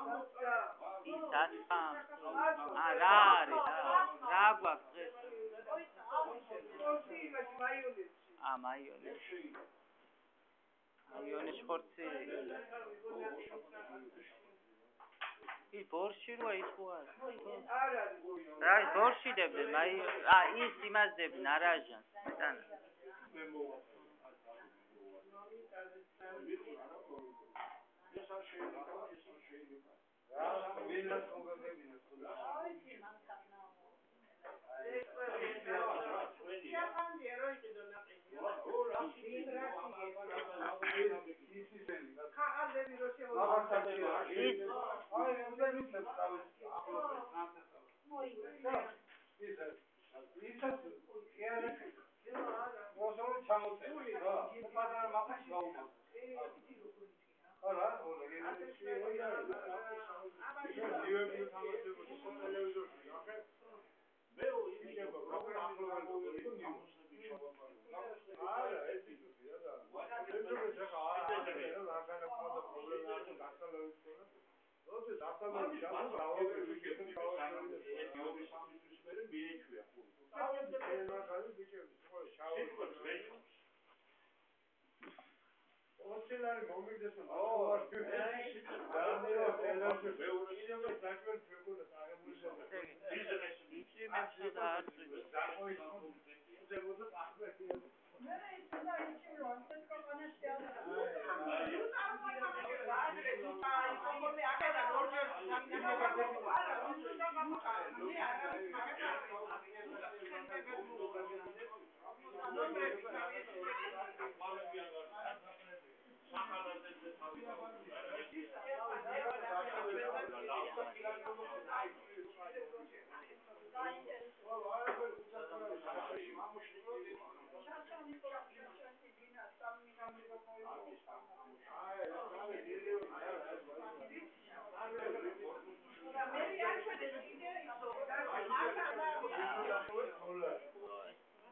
ის ათამ რა არის რა გვაქვს დღეს მაიონის ხორცი ის ბორში როა ის ხო არის რა ის ბორში დებდნენ ის იმას დებდნენ არაჟანს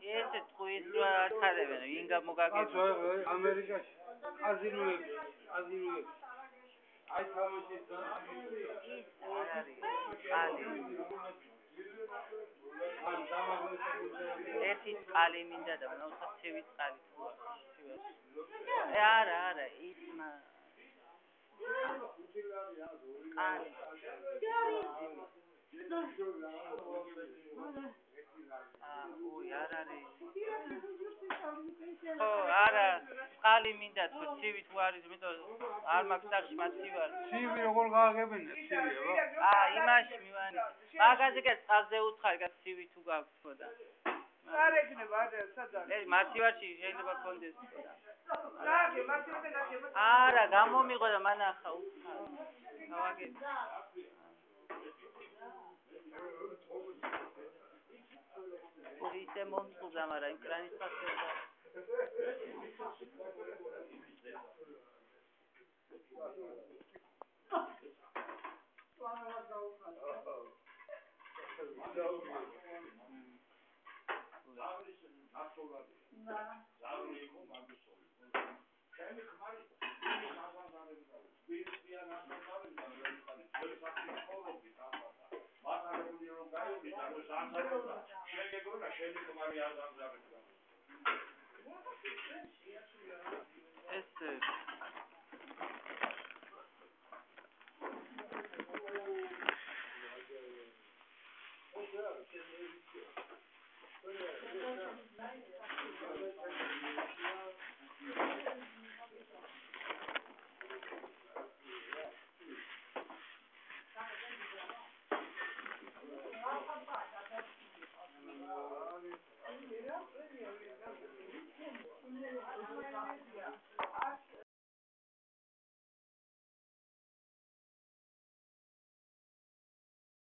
ეს ტყუის რა ათარებენ ვინგა მოგაგებია ამერიკაში აზილუები აი თამაშის ერთი წყალი მინდა და ნაუცა ცივი წყალი არა ის არა წყალი მინდა თუ ცივი თუ არის იმიტომ არ მაქვს სახში მათი ვარ ცივი როგორ გააგებინე ცივია იმაში მივანი მაგაზე კი წყალზე უცხარი გა ცივი თუ გაქვს ხო და არ ექნება სადაც მათი ვარში შეიძლება კონდეს არა გამომიღო და მანახა უცხარი გავაგები ისე მომწუდა მაგრამ იმ კრანის ფასერდა